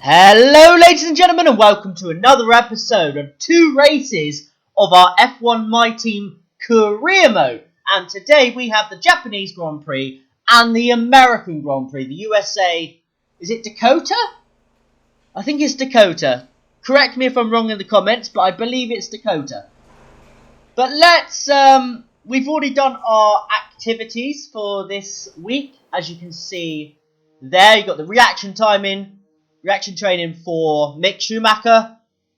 Hello ladies and gentlemen, and welcome to another episode of two races of our F1 My Team career mode. And today we have the Japanese Grand Prix and the American Grand Prix. The USA, is it Dakota? I think it's Dakota. Correct me if I'm wrong in the comments, but I believe it's Dakota. But we've already done our activities for this week. As you can see there, you've got the reaction training for Mick Schumacher,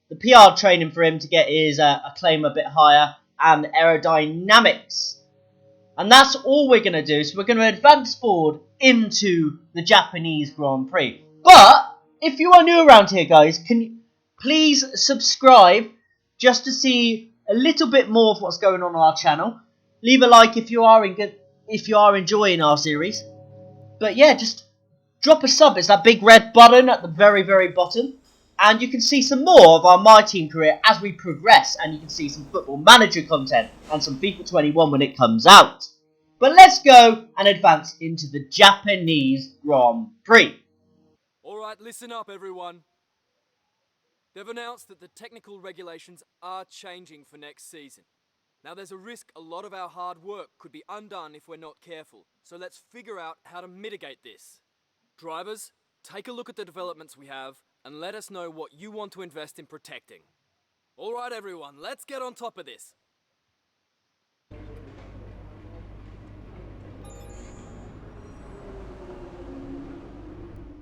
the PR training for him to get his acclaim a bit higher, and aerodynamics. And that's all we're going to do. So we're going to advance forward into the Japanese Grand Prix. But if you are new around here, guys, can you please subscribe just to see a little bit more of what's going on our channel. Leave a like if you are enjoying our series. But yeah, just drop a sub. It's that big red button at the very, very bottom. And you can see some more of our My Team career as we progress. And you can see some Football Manager content and some FIFA 21 when it comes out. But let's go and advance into the Japanese Grand Prix. Alright, listen up everyone. They've announced that the technical regulations are changing for next season. Now there's a risk a lot of our hard work could be undone if we're not careful. So let's figure out how to mitigate this. Drivers, take a look at the developments we have and let us know what you want to invest in protecting. Alright everyone, let's get on top of this.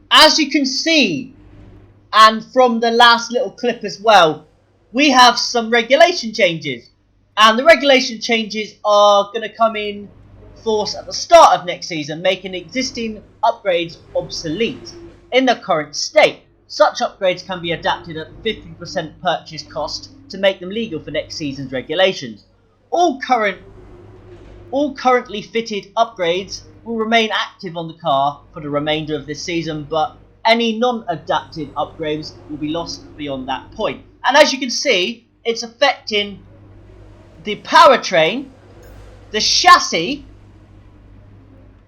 As you can see, and from the last little clip as well, we have some regulation changes. And the regulation changes are going to come in force at the start of next season, making existing upgrades obsolete in their current state. Such upgrades can be adapted at 50% purchase cost to make them legal for next season's regulations. All currently fitted upgrades will remain active on the car for the remainder of this season, but any non-adapted upgrades will be lost beyond that point. And as you can see, it's affecting the powertrain, the chassis,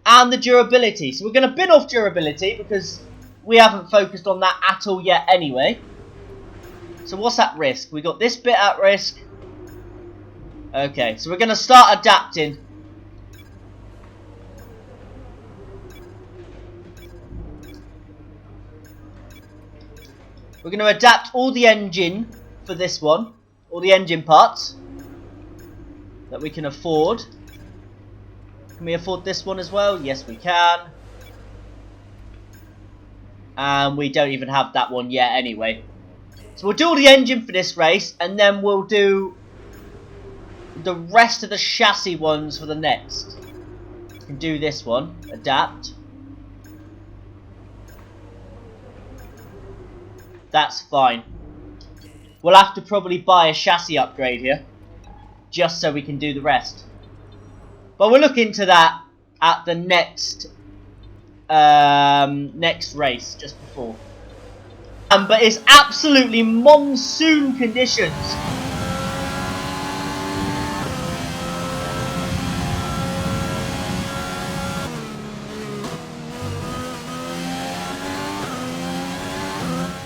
and the durability. So we're going to bin off durability because we haven't focused on that at all yet anyway. So what's at risk? We got this bit at risk. Okay, so we're going to start adapting. We're going to adapt all the engine for this one. All the engine parts that we can afford. Can we afford this one as well? Yes, we can. And we don't even have that one yet anyway. So we'll do all the engine for this race, and then we'll do the rest of the chassis ones for the next. We can do this one. Adapt. That's fine. We'll have to probably buy a chassis upgrade here, just so we can do the rest. But we'll look into that at the next race, just before. But it's absolutely monsoon conditions.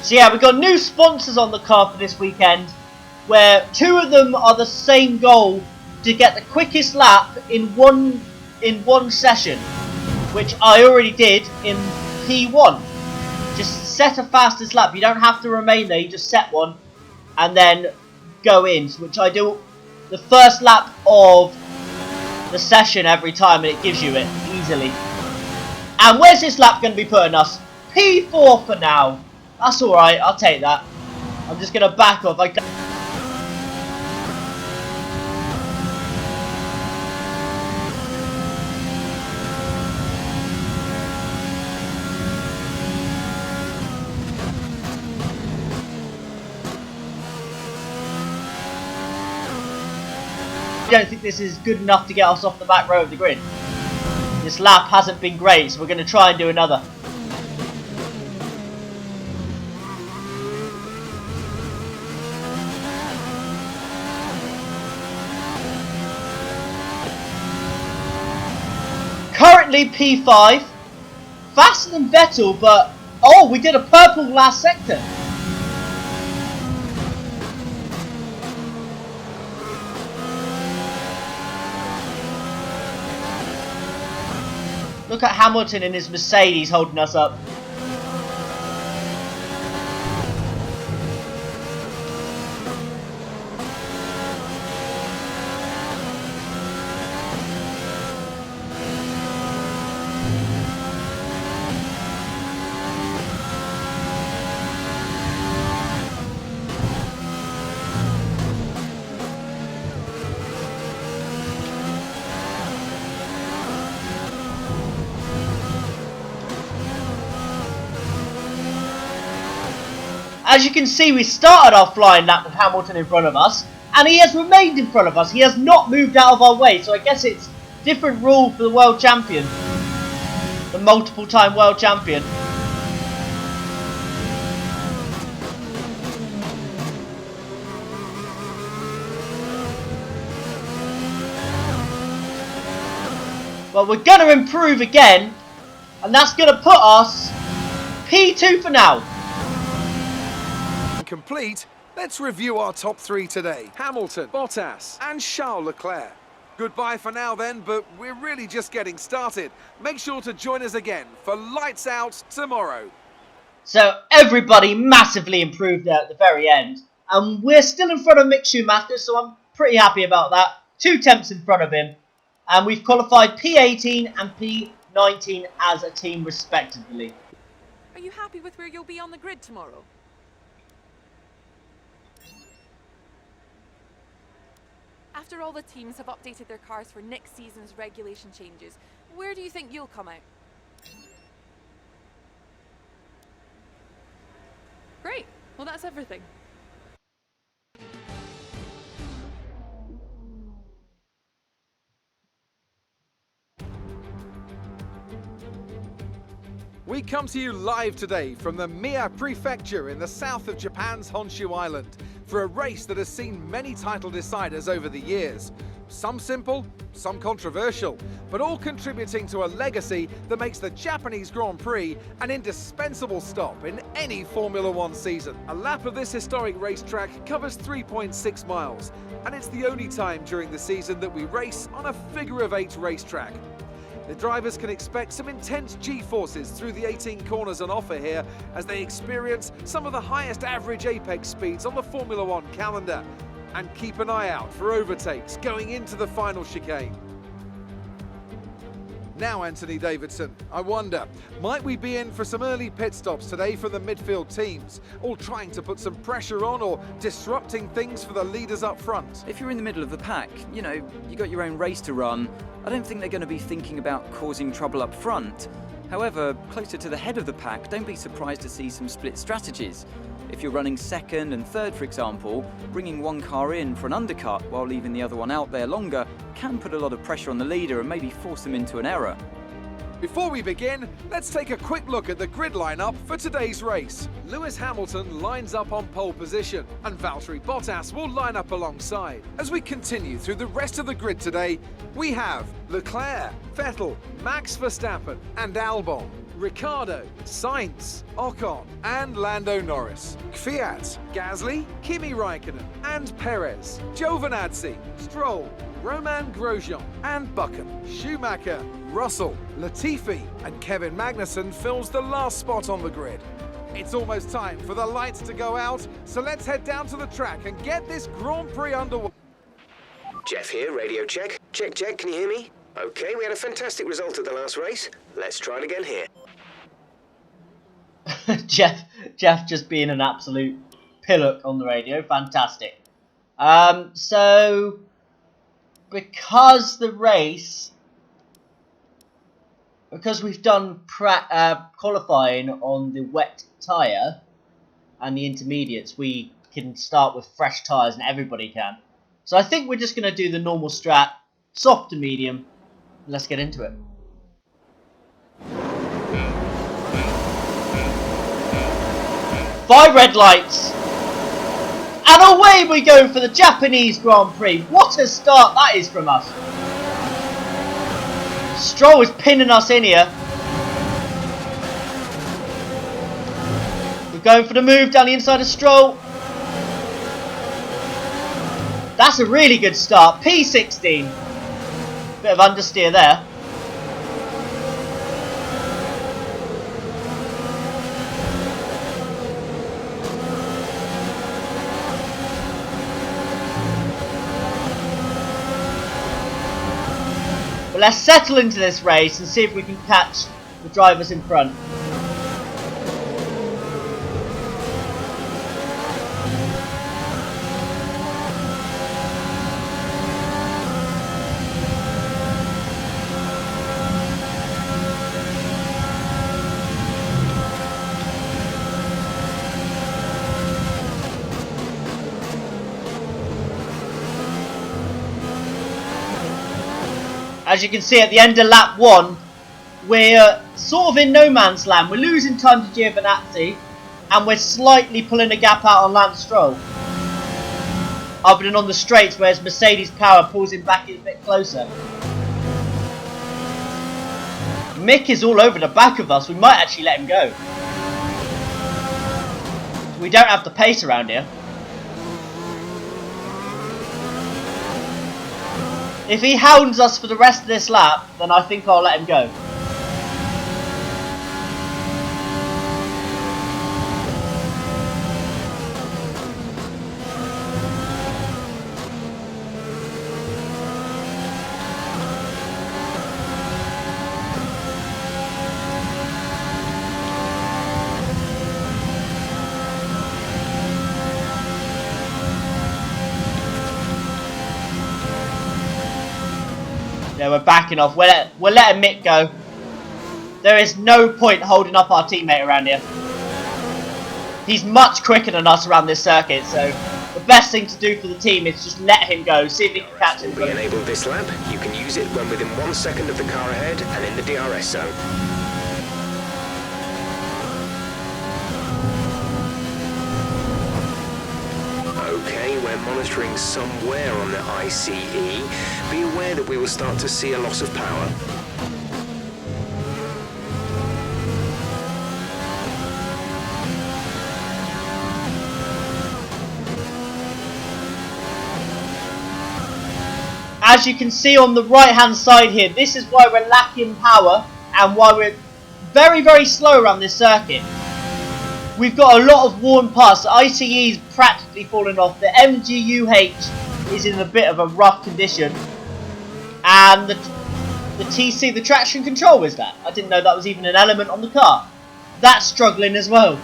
So yeah, we've got new sponsors on the car for this weekend, where two of them are the same goal to get the quickest lap in one session, which I already did in P1. Just set a fastest lap. You don't have to remain there, you just set one and then go in, which I do the first lap of the session every time, and it gives you it easily. And where's this lap going to be putting us? P4 for now. That's alright, I'll take that. I'm just going to back off. I don't think this is good enough to get us off the back row of the grid. This lap hasn't been great, so we're going to try and do another. Currently P5, faster than Vettel, but Oh, we did a purple last sector. Look at Hamilton in his Mercedes holding us up. As you can see, we started our flying lap with Hamilton in front of us, and he has remained in front of us. He has not moved out of our way, so I guess it's different rule for the world champion. The multiple time world champion. But we're going to improve again, and that's going to put us P2 for now. Complete, let's review our top three today. Hamilton, Bottas and Charles Leclerc. Goodbye for now then, but we're really just getting started. Make sure to join us again for Lights Out tomorrow. So everybody massively improved there at the very end. And we're still in front of Mick Schumacher, so I'm pretty happy about that. 2 tenths in front of him. And we've qualified P18 and P19 as a team respectively. Are you happy with where you'll be on the grid tomorrow? After all the teams have updated their cars for next season's regulation changes, where do you think you'll come out? Great. Well, that's everything. We come to you live today from the Mie Prefecture in the south of Japan's Honshu Island for a race that has seen many title deciders over the years. Some simple, some controversial, but all contributing to a legacy that makes the Japanese Grand Prix an indispensable stop in any Formula One season. A lap of this historic racetrack covers 3.6 miles, and it's the only time during the season that we race on a figure-of-8 racetrack. The drivers can expect some intense G-forces through the 18 corners on offer here as they experience some of the highest average apex speeds on the Formula One calendar. And keep an eye out for overtakes going into the final chicane. Now, Anthony Davidson, I wonder, might we be in for some early pit stops today from the midfield teams, all trying to put some pressure on or disrupting things for the leaders up front? If you're in the middle of the pack, you got your own race to run. I don't think they're going to be thinking about causing trouble up front. However, closer to the head of the pack, don't be surprised to see some split strategies. If you're running second and third, for example, bringing one car in for an undercut while leaving the other one out there longer can put a lot of pressure on the leader and maybe force them into an error. Before we begin, let's take a quick look at the grid lineup for today's race. Lewis Hamilton lines up on pole position, and Valtteri Bottas will line up alongside. As we continue through the rest of the grid today, we have Leclerc, Vettel, Max Verstappen and Albon, Ricciardo, Sainz, Ocon and Lando Norris, Kvyat, Gasly, Kimi Raikkonen and Perez, Giovinazzi, Stroll, Roman Grosjean and Buchan, Schumacher, Russell, Latifi and Kevin Magnussen fills the last spot on the grid. It's almost time for the lights to go out, so let's head down to the track and get this Grand Prix underway. Jeff here, radio check. Check, can you hear me? Okay, we had a fantastic result at the last race. Let's try it again here. Jeff just being an absolute pillock on the radio. Fantastic. So, because we've done qualifying on the wet tyre and the intermediates, we can start with fresh tyres and everybody can. So I think we're just going to do the normal strat, soft to medium. Let's get into it. Five red lights. And away we go for the Japanese Grand Prix. What a start that is from us. Stroll is pinning us in here. Going for the move down the inside of Stroll. That's a really good start. P16. Bit of understeer there. But let's settle into this race and see if we can catch the drivers in front. As you can see at the end of lap 1, we're sort of in no man's land. We're losing time to Giovinazzi, and we're slightly pulling a gap out on Lance Stroll. Other than on the straights, whereas Mercedes power pulls him back a bit closer. Mick is all over the back of us. We might actually let him go. We don't have the pace around here. If he hounds us for the rest of this lap, then I think I'll let him go. Yeah, we're backing off. We're letting Mick go. There is no point holding up our teammate around here. He's much quicker than us around this circuit, so the best thing to do for the team is just let him go, see if he can catch him. Will be enabled this lap. You can use it when within 1 second of the car ahead and in the DRS zone. Okay, we're monitoring somewhere on the ICE. Be aware that we will start to see a loss of power. As you can see on the right hand side here, this is why we're lacking power and why we're very, very slow around this circuit. We've got a lot of worn parts. The ICE is practically falling off. The MGUH is in a bit of a rough condition. And the TC, the traction control, is that? I didn't know that was even an element on the car. That's struggling as well.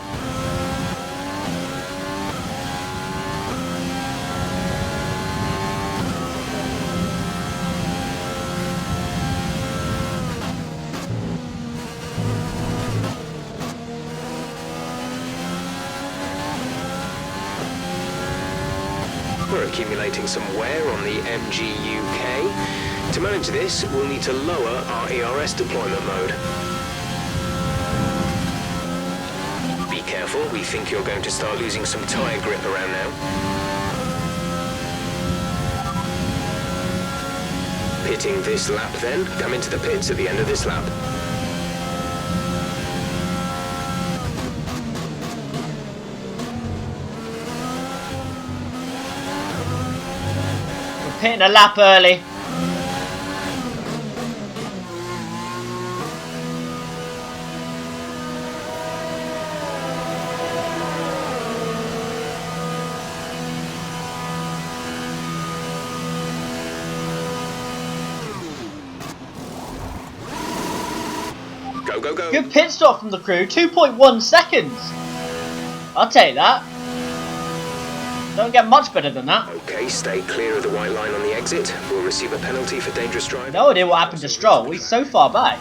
We're accumulating some wear on the MGUK. To manage this, we'll need to lower our ERS deployment mode. Be careful, we think you're going to start losing some tyre grip around now. Pitting this lap then, come into the pits at the end of this lap. Pitting a lap early. Go, go, go. Good pit stop from the crew, 2.1 seconds. I'll take that. Don't get much better than that. Okay, stay clear of the white line on the exit. We'll receive a penalty for dangerous driving. No idea what happened to Stroll. He's so far back.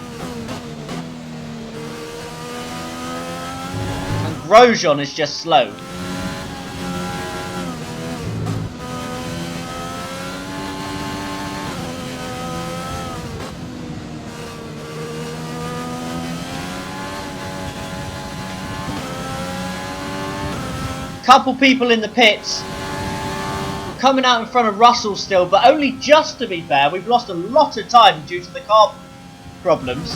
And Grosjean is just slow. Couple people in the pits. We're coming out in front of Russell still, but only just, to be fair. We've lost a lot of time due to the car problems.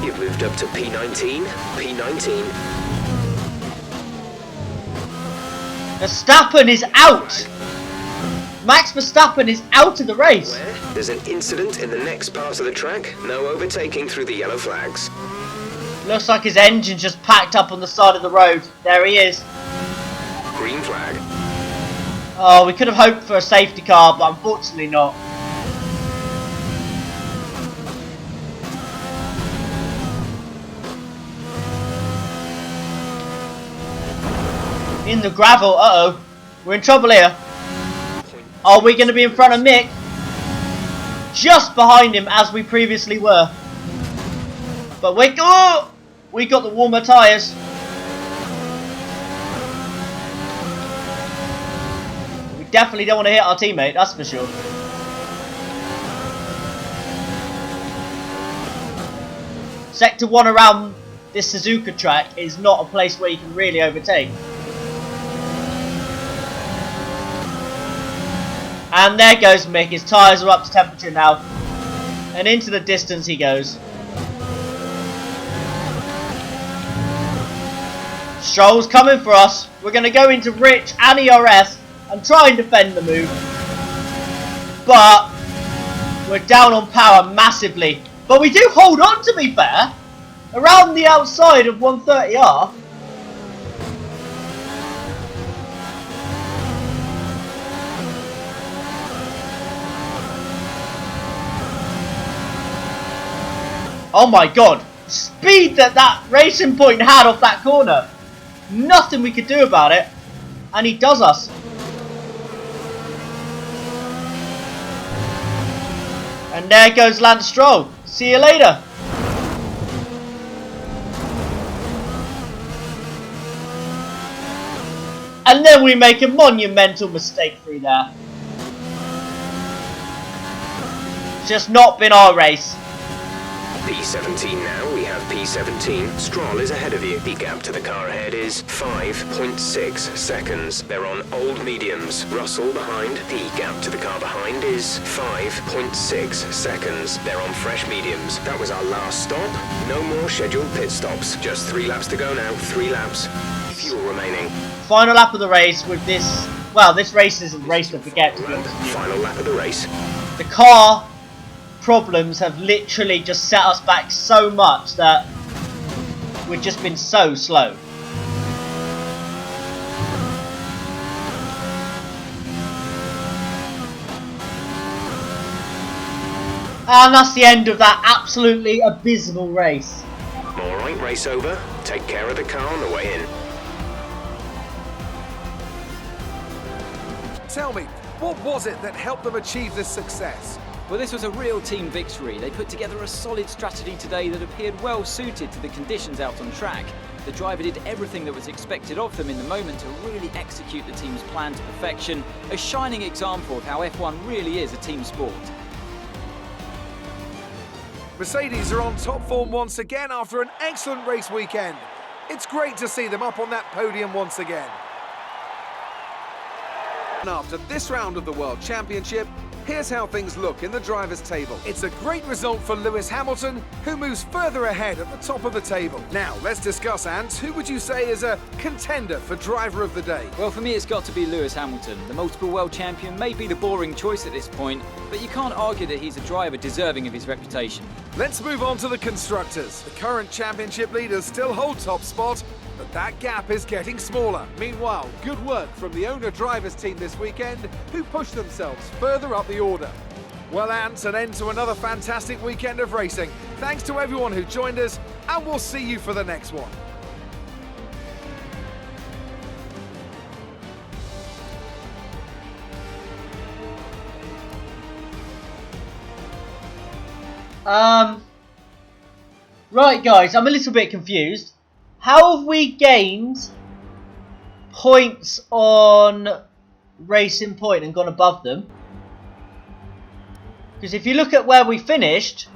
You've moved up to P19, P19. Verstappen is out! Max Verstappen is out of the race! Where? There's an incident in the next part of the track. No overtaking through the yellow flags. Looks like his engine's just packed up on the side of the road. There he is. Green flag. Oh, we could have hoped for a safety car, but unfortunately not. In the gravel, uh-oh. We're in trouble here. Are we going to be in front of Mick? Just behind him as we previously were. But we got the warmer tyres. We definitely don't want to hit our teammate, that's for sure. Sector 1 around this Suzuka track is not a place where you can really overtake. And there goes Mick, his tyres are up to temperature now. And into the distance he goes. Stroll's coming for us. We're going to go into Rich and ERS and try and defend the move. But we're down on power massively. But we do hold on, to be fair. Around the outside of 130R. Oh my god, speed that Racing Point had off that corner. Nothing we could do about it. And he does us. And there goes Lance Stroll. See you later. And then we make a monumental mistake through there. It's just not been our race. P17 now, we have P17. Stroll is ahead of you. The gap to the car ahead is 5.6 seconds. They're on old mediums. Russell behind. The gap to the car behind is 5.6 seconds. They're on fresh mediums. That was our last stop. No more scheduled pit stops. Just 3 laps to go now. 3 laps. Fuel remaining. Final lap of the race with this... Well, this race isn't a race to forget, to be honest with you. Final lap of the race. The car problems have literally just set us back so much that we've just been so slow. And that's the end of that absolutely abysmal race. Alright, race over. Take care of the car on the way in. Tell me, what was it that helped them achieve this success? Well, this was a real team victory. They put together a solid strategy today that appeared well suited to the conditions out on track. The driver did everything that was expected of them in the moment to really execute the team's plan to perfection, a shining example of how F1 really is a team sport. Mercedes are on top form once again after an excellent race weekend. It's great to see them up on that podium once again. And after this round of the World Championship, here's how things look in the drivers' table. It's a great result for Lewis Hamilton, who moves further ahead at the top of the table. Now, let's discuss, Ant, who would you say is a contender for driver of the day? Well, for me, it's got to be Lewis Hamilton. The multiple world champion may be the boring choice at this point, but you can't argue that he's a driver deserving of his reputation. Let's move on to the constructors. The current championship leaders still hold top spot, but that gap is getting smaller. Meanwhile, good work from the owner-drivers team this weekend, who pushed themselves further up the order. Well, Ant, an end to another fantastic weekend of racing. Thanks to everyone who joined us, and we'll see you for the next one. Right guys, I'm a little bit confused. How have we gained points on Racing Point and gone above them? Because if you look at where we finished,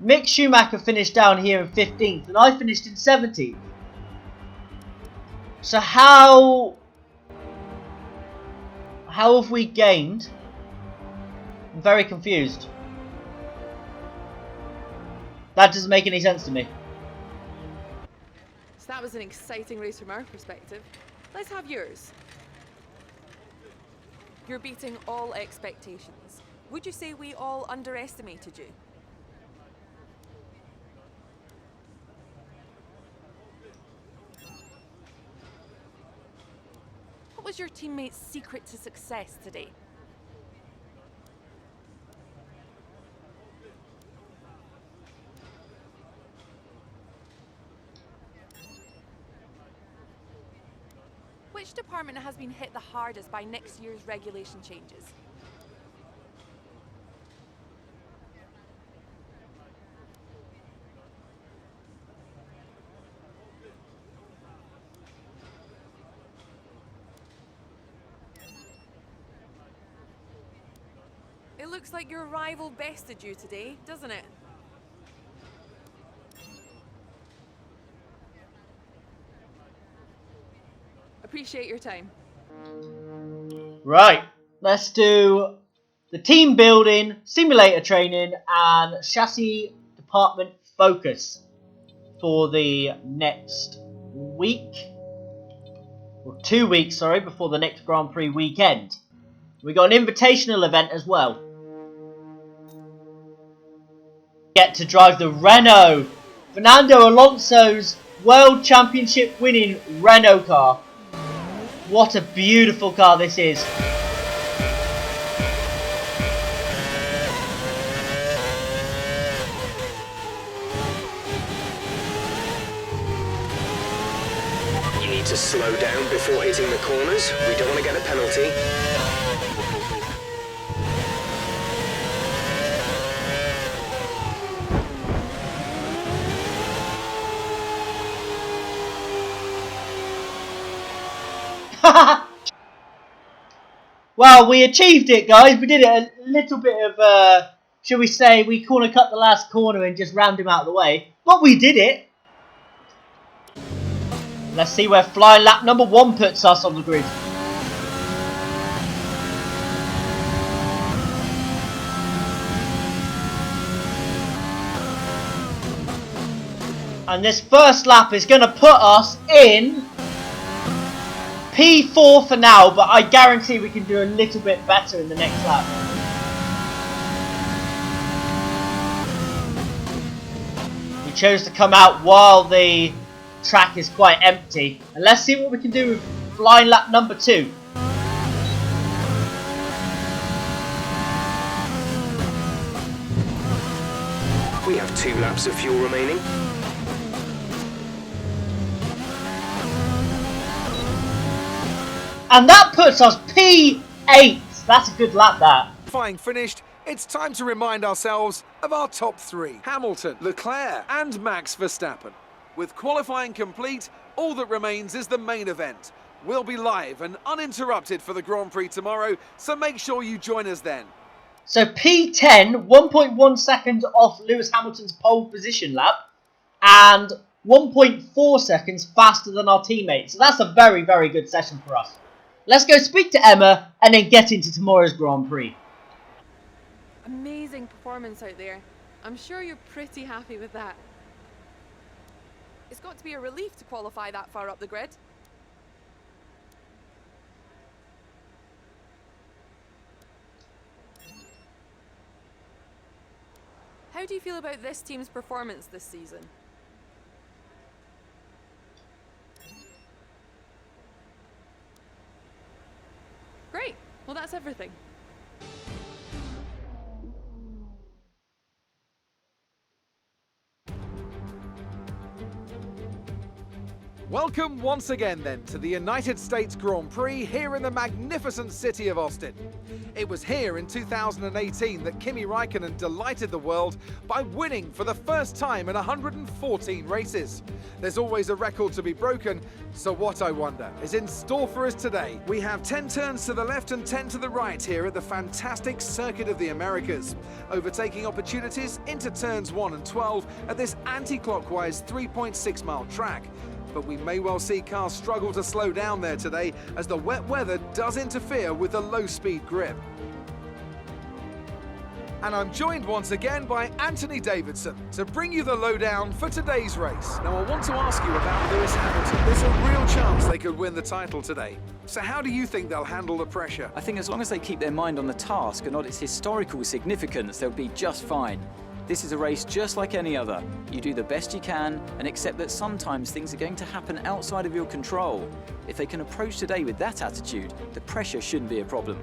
Mick Schumacher finished down here in 15th and I finished in 17th. So how have we gained? I'm very confused. That doesn't make any sense to me. So that was an exciting race from our perspective. Let's have yours. You're beating all expectations. Would you say we all underestimated you? What was your teammate's secret to success today? Which department has been hit the hardest by next year's regulation changes? It looks like your rival bested you today, doesn't it? Appreciate your time. Right, let's do the team building, simulator training, and chassis department focus for the next week. Or 2 weeks, sorry, before the next Grand Prix weekend. We got an invitational event as well. Get to drive the Renault. Fernando Alonso's World Championship winning Renault car. What a beautiful car this is. You need to slow down before hitting the corners. We don't want to get a penalty. Well, we achieved it, guys. We did it a little bit of, shall we say, we corner cut the last corner and just rammed him out of the way. But we did it. Let's see where flying lap number 1 puts us on the grid. And this first lap is going to put us in P4 for now, but I guarantee we can do a little bit better in the next lap. We chose to come out while the track is quite empty. And let's see what we can do with flying lap number 2. We have 2 laps of fuel remaining. And that puts us P8. That's a good lap, that. Qualifying finished, it's time to remind ourselves of our top 3. Hamilton, Leclerc and Max Verstappen. With qualifying complete, all that remains is the main event. We'll be live and uninterrupted for the Grand Prix tomorrow, so make sure you join us then. So P10, 1.1 seconds off Lewis Hamilton's pole position lap, and 1.4 seconds faster than our teammates. So that's a very, very good session for us. Let's go speak to Emma and then get into tomorrow's Grand Prix. Amazing performance out there. I'm sure you're pretty happy with that. It's got to be a relief to qualify that far up the grid. How do you feel about this team's performance this season? Great. Well, that's everything. Welcome once again then to the United States Grand Prix here in the magnificent city of Austin. It was here in 2018 that Kimi Räikkönen delighted the world by winning for the first time in 114 races. There's always a record to be broken, so what, I wonder, is in store for us today? We have 10 turns to the left and 10 to the right here at the fantastic Circuit of the Americas. Overtaking opportunities into turns 1 and 12 at this anti-clockwise 3.6 mile track. But we may well see cars struggle to slow down there today as the wet weather does interfere with the low-speed grip. And I'm joined once again by Anthony Davidson to bring you the lowdown for today's race. Now, I want to ask you about Lewis Hamilton. There's a real chance they could win the title today. So how do you think they'll handle the pressure? I think as long as they keep their mind on the task and not its historical significance, they'll be just fine. This is a race just like any other. You do the best you can and accept that sometimes things are going to happen outside of your control. If they can approach today with that attitude, the pressure shouldn't be a problem.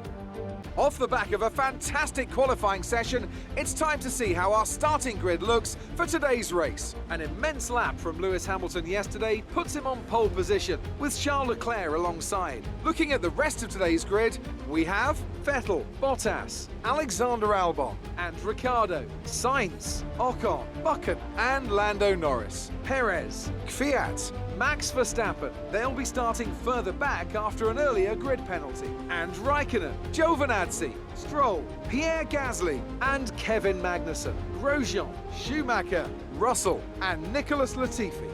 Off the back of a fantastic qualifying session, it's time to see how our starting grid looks for today's race. An immense lap from Lewis Hamilton yesterday puts him on pole position, with Charles Leclerc alongside. Looking at the rest of today's grid, we have Vettel, Bottas, Alexander Albon and Ricciardo, Sainz, Ocon, Buchan and Lando Norris, Perez, Kvyat, Max Verstappen. They'll be starting further back after an earlier grid penalty. And Raikkonen, Giovinazzi, Stroll, Pierre Gasly and Kevin Magnussen, Grosjean, Schumacher, Russell and Nicholas Latifi.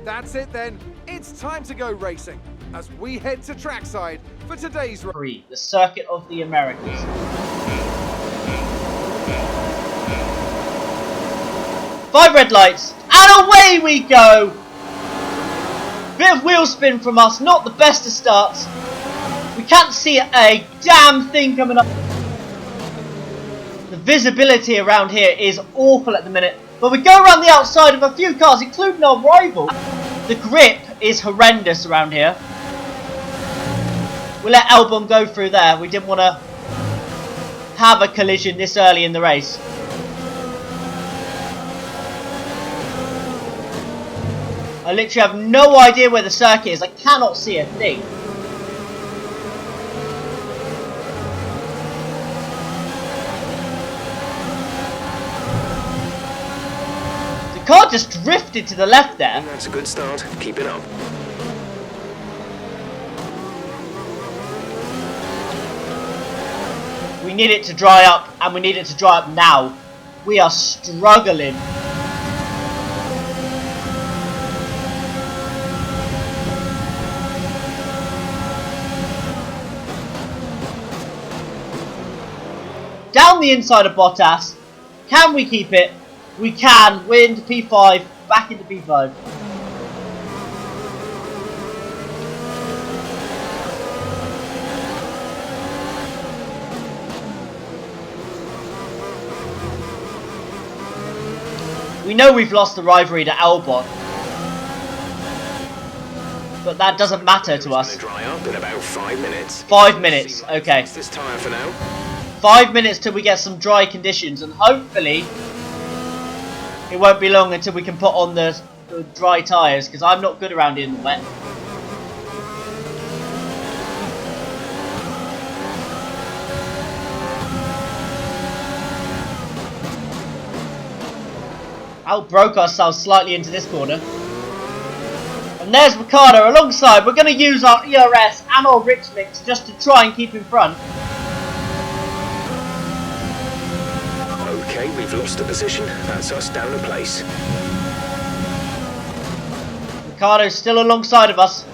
That's it then, it's time to go racing as we head to trackside for today's race. The Circuit of the Americas. 5 red lights, and away we go! Bit of wheel spin from us, not the best of starts. We can't see a damn thing coming up. The visibility around here is awful at the minute, but we go around the outside of a few cars, including our rival. The grip is horrendous around here. We'll let Albon go through there. We didn't want to have a collision this early in the race. I literally have no idea where the circuit is. I cannot see a thing. The car just drifted to the left there. That's a good start. Keep it up. We need it to dry up, and we need it to dry up now. We are struggling. Down the inside of Bottas. Can we keep it? We can. We're into P5. Back into P5. We know we've lost the rivalry to Albon, but that doesn't matter to us. It's gonna dry up in about 5 minutes. 5 minutes, okay. It's this tyre for now. 5 minutes till we get some dry conditions, and hopefully it won't be long until we can put on the dry tyres, because I'm not good around here in the wet. Outbroke ourselves slightly into this corner. And there's Ricciardo alongside. We're going to use our ERS and our Rich Mix just to try and keep in front. Okay, we've lost a position. That's us down a place. Ricciardo's still alongside of us.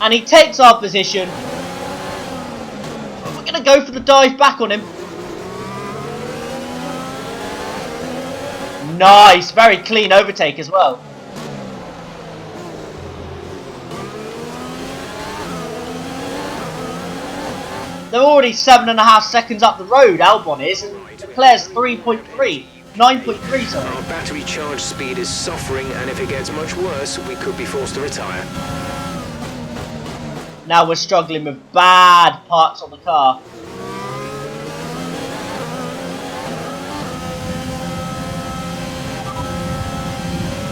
And he takes our position. We're going to go for the dive back on him. Nice, very clean overtake as well. They're already 7.5 seconds up the road, Albon is, and Leclerc's 3.3. 9.3, sorry. Our battery charge speed is suffering, and if it gets much worse, we could be forced to retire. Now we're struggling with bad parts on the car.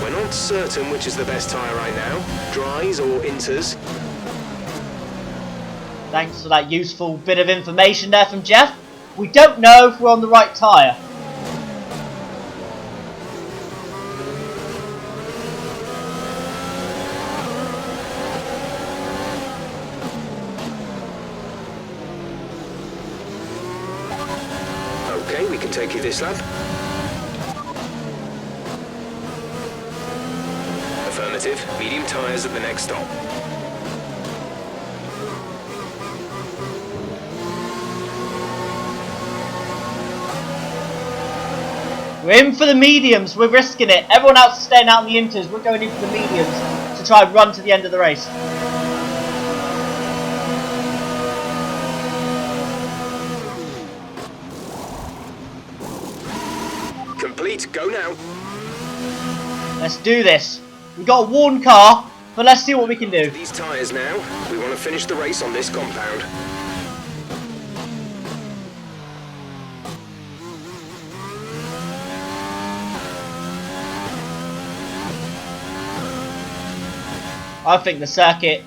We're not certain which is the best tyre right now, dries or inters. Thanks for that useful bit of information there from Jeff. We don't know if we're on the right tyre. Okay, we can take you this lap. Affirmative. Medium tyres at the next stop. We're in for the mediums. We're risking it. Everyone else is staying out in the inters. We're going in for the mediums to try and run to the end of the race. Complete, go now. Let's do this. We've got a worn car, but let's see what we can do. These tyres now. We want to finish the race on this compound. I think the circuit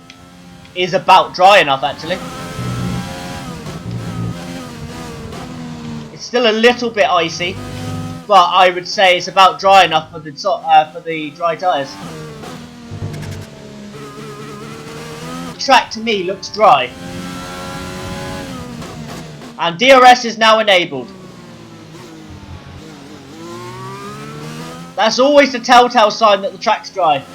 is about dry enough, actually. It's still a little bit icy, but I would say it's about dry enough for the dry tyres. The track to me looks dry. And DRS is now enabled. That's always the telltale sign that the track's dry.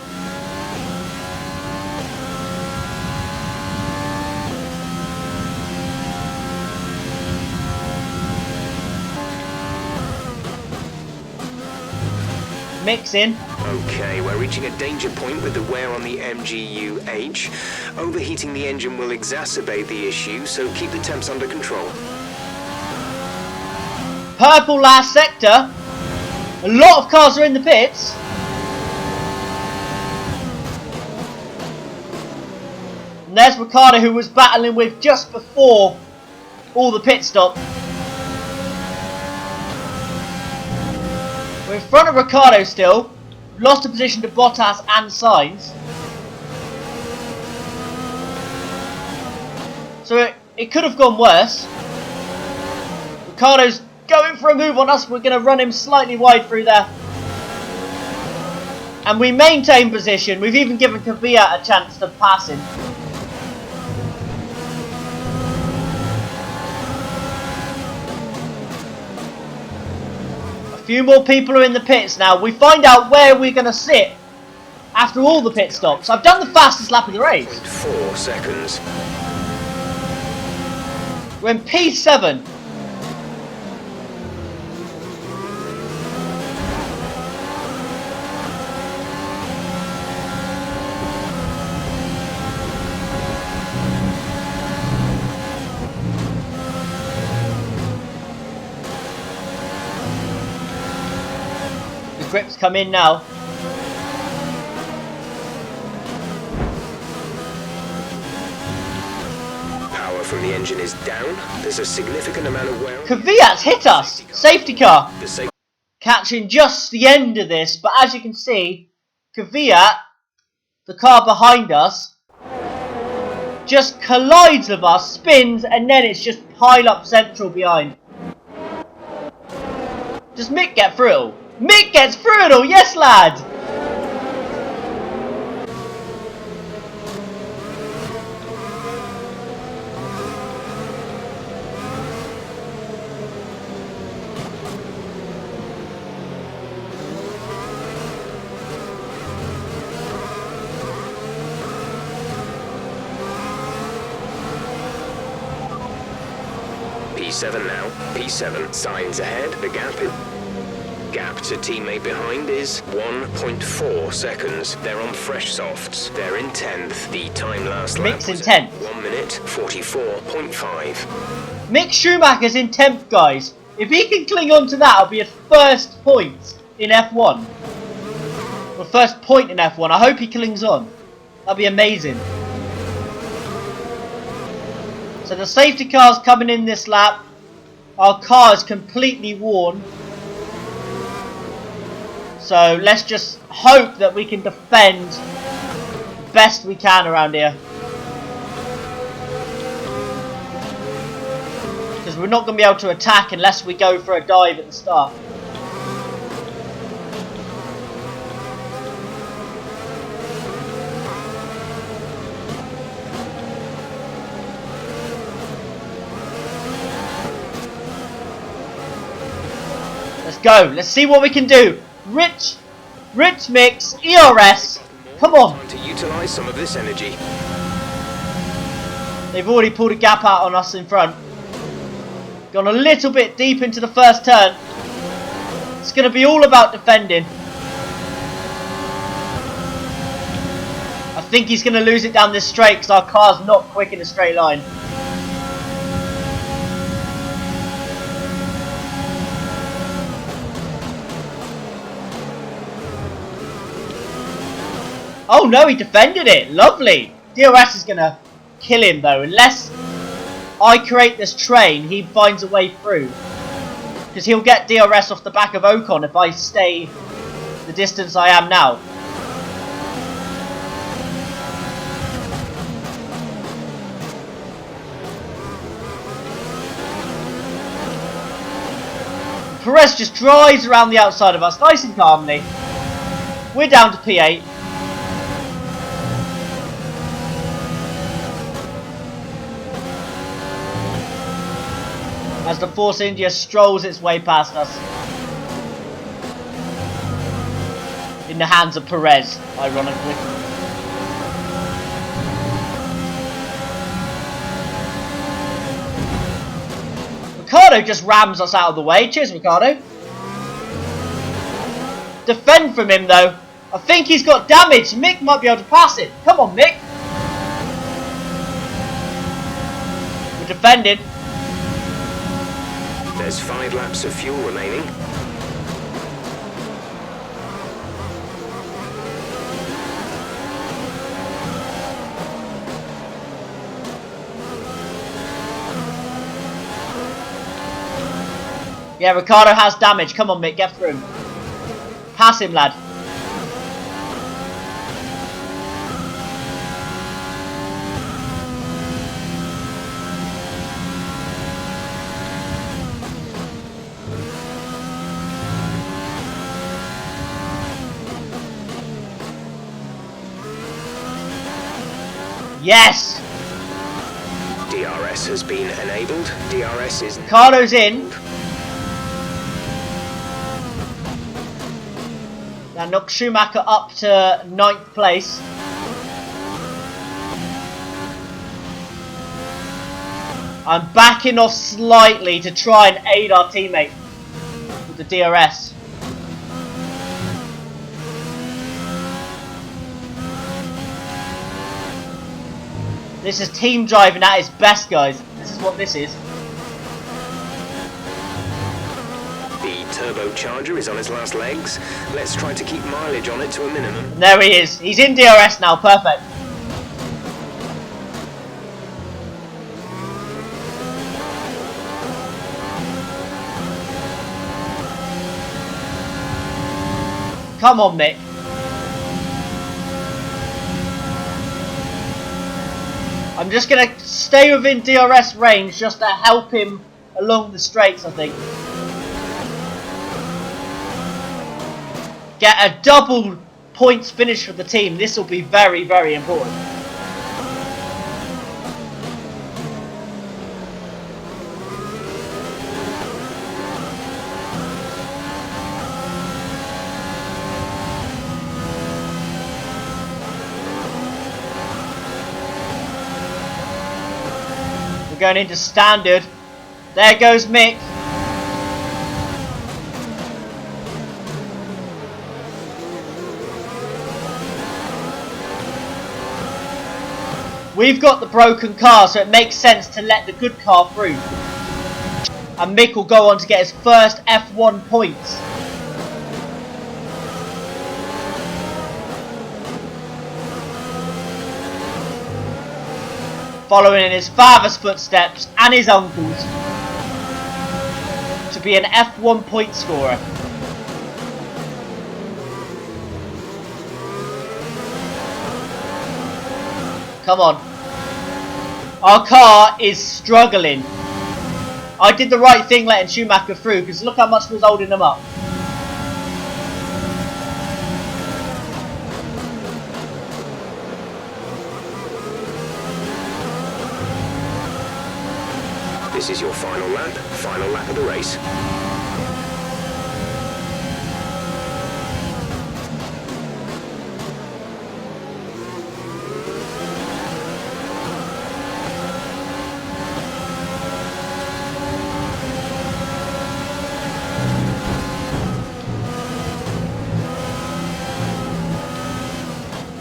Mix in. Okay, we're reaching a danger point with the wear on the MGU-H. Overheating the engine will exacerbate the issue, so keep the temps under control. Purple last sector. A lot of cars are in the pits. And there's Ricciardo, who was battling with just before all the pit stop. We're in front of Ricciardo still. We've lost a position to Bottas and Sainz. So it could have gone worse. Ricciardo's going for a move on us. We're going to run him slightly wide through there. And we maintain position. We've even given Kvyat a chance to pass him. A few more people are in the pits now. We find out where we're going to sit after all the pit stops. I've done the fastest lap of the race. 0.4 seconds. We're in P7. The grips come in now. Power from the engine is down. There's a significant amount of wear. Kvyat's hit us. Safety car. The safety Catching just the end of this, but as you can see, Kvyat, the car behind us, just collides with us, spins, and then it's just pile up central behind. Does Mick get through it all? Mick gets through it all, yes lad! P7 now. P7 signs ahead. The gap to teammate behind is 1.4 seconds. They're on fresh softs. They're in 10th. The time last lap Mick's in was 10th. 1 minute 44.5. Mick Schumacher's in 10th, guys. If he can cling on to that, it'll be a first point in F1. Or first point in F1. I hope he clings on. That'd be amazing. So the safety car's coming in this lap. Our car is completely worn. So let's just hope that we can defend best we can around here. Because we're not going to be able to attack unless we go for a dive at the start. Let's go. Let's see what we can do. Rich mix, ERS. Come on. Time to utilize some of this energy. They've already pulled a gap out on us in front. Gone a little bit deep into the first turn. It's going to be all about defending. I think he's going to lose it down this straight because our car's not quick in a straight line. Oh no, he defended it. Lovely. DRS is going to kill him though. Unless I create this train, he finds a way through. Because he'll get DRS off the back of Ocon if I stay the distance I am now. Perez just drives around the outside of us nice and calmly. We're down to P8. As the Force India strolls its way past us. In the hands of Perez, ironically. Ricardo just rams us out of the way. Cheers, Ricardo. Defend from him, though. I think he's got damage. Mick might be able to pass it. Come on, Mick. We're defending. There's 5 laps of fuel remaining. Yeah, Ricardo has damage. Come on, Mick, get through him. Pass him, lad. Yes! DRS has been enabled. DRS is... Ricardo's in. That knocks Schumacher up to 9th place. I'm backing off slightly to try and aid our teammate with the DRS. This is team driving at its best, guys. This is what this is. The turbocharger is on its last legs. Let's try to keep mileage on it to a minimum. And there he is. He's in DRS now. Perfect. Come on, Mick. I'm just going to stay within DRS range just to help him along the straights, I think. Get a double points finish for the team. This will be very, very important. We're going into standard. There goes Mick. We've got the broken car, so it makes sense to let the good car through. And Mick will go on to get his first F1 points. Following in his father's footsteps and his uncle's to be an F1 point scorer. Come on. Our car is struggling. I did the right thing letting Schumacher through because look how much was holding him up. This is your final lap of the race.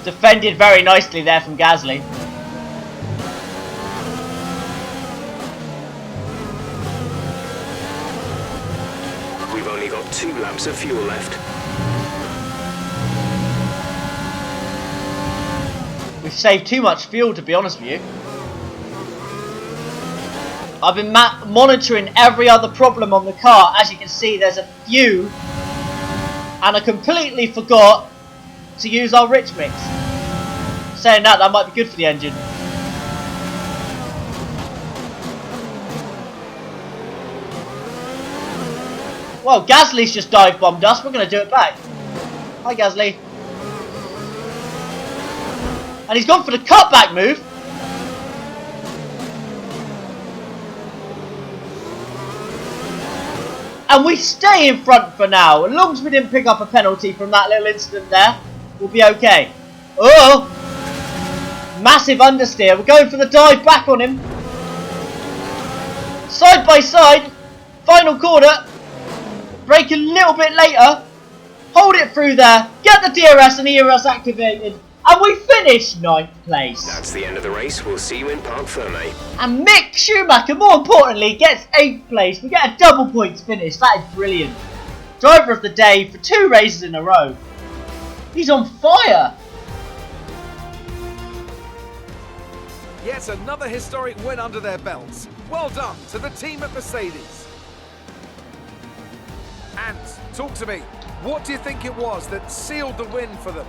Defended very nicely there from Gasly. We've only got 2 laps of fuel left. We've saved too much fuel, to be honest with you. I've been monitoring every other problem on the car. As you can see, there's a few. And I completely forgot to use our rich mix. Saying that might be good for the engine. Well, Gasly's just dive bombed us. We're going to do it back. Hi, Gasly. And he's gone for the cutback move. And we stay in front for now. As long as we didn't pick up a penalty from that little incident there, we'll be okay. Oh! Massive understeer. We're going for the dive back on him. Side by side. Final corner. Brake a little bit later. Hold it through there. Get the DRS and ERS activated. And we finish 9th place. That's the end of the race. We'll see you in Parc Ferme. And Mick Schumacher, more importantly, gets 8th place. We get a double points finish. That is brilliant. Driver of the day for 2 races in a row. He's on fire. Yet another historic win under their belts. Well done to the team at Mercedes. And talk to me. What do you think it was that sealed the win for them?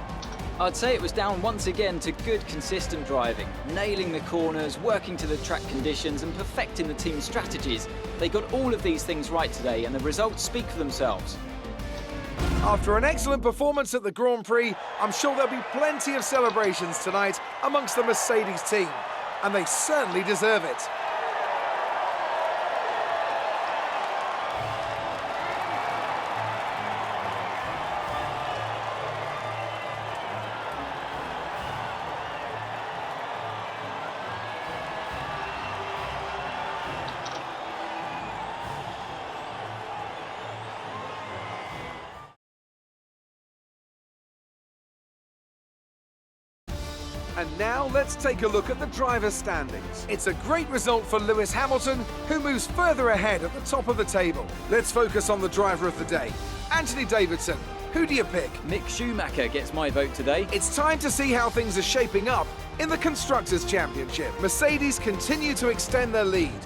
I'd say it was down once again to good, consistent driving, nailing the corners, working to the track conditions and perfecting the team's strategies. They got all of these things right today and the results speak for themselves. After an excellent performance at the Grand Prix, I'm sure there'll be plenty of celebrations tonight amongst the Mercedes team, and they certainly deserve it. And now let's take a look at the driver's standings. It's a great result for Lewis Hamilton, who moves further ahead at the top of the table. Let's focus on the driver of the day. Anthony Davidson, who do you pick? Mick Schumacher gets my vote today. It's time to see how things are shaping up in the Constructors' Championship. Mercedes continue to extend their lead.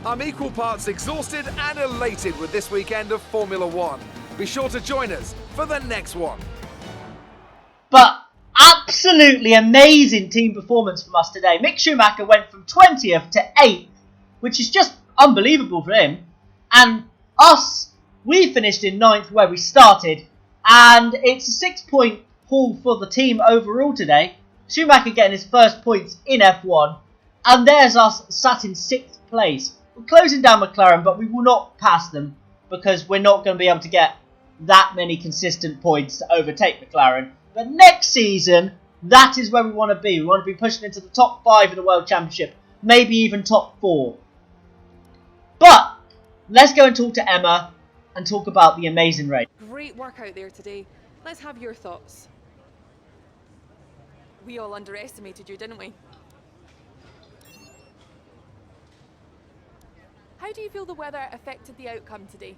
I'm equal parts exhausted and elated with this weekend of Formula One. Be sure to join us for the next one. But absolutely amazing team performance from us today. Mick Schumacher went from 20th to 8th, which is just unbelievable for him. And us, we finished in 9th where we started. And it's a 6-point haul for the team overall today. Schumacher getting his first points in F1. And there's us sat in 6th place. We're closing down McLaren, but we will not pass them because we're not going to be able to get that many consistent points to overtake McLaren. But next season, that is where we want to be. We want to be pushing into the top 5 in the World Championship. Maybe even top 4. But let's go and talk to Emma and talk about the amazing race. Great work out there today. Let's have your thoughts. We all underestimated you, didn't we? How do you feel the weather affected the outcome today?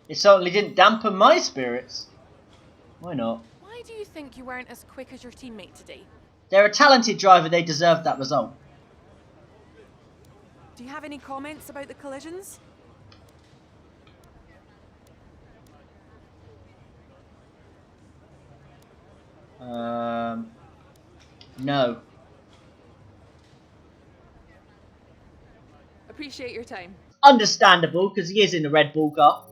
It certainly didn't dampen my spirits. Why not? Why do you think you weren't as quick as your teammate today? They're a talented driver. They deserved that result. Do you have any comments about the collisions? No. Appreciate your time. Understandable, because he is in the Red Bull car.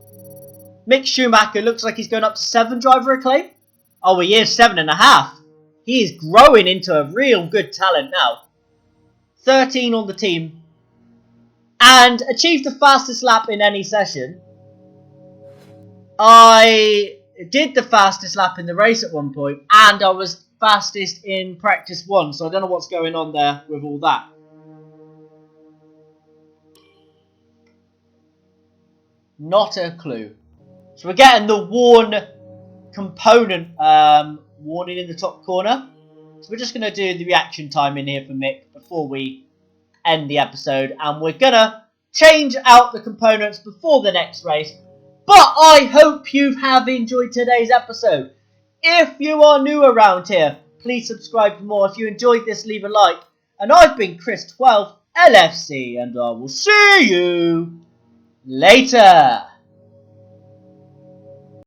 Mick Schumacher looks like he's going up to 7 driver acclaim. Oh, he is 7.5. He is growing into a real good talent now. 13 on the team. And achieved the fastest lap in any session. I did the fastest lap in the race at one point. And I was fastest in practice 1. So I don't know what's going on there with all that. Not a clue. So we're getting the worn component warning in the top corner. So we're just going to do the reaction time in here for Mick before we end the episode, and we're going to change out the components before the next race. But I hope you have enjoyed today's episode. If you are new around here, please subscribe for more. If you enjoyed this, leave a like. And I've been Chris12 LFC, and I will see you later.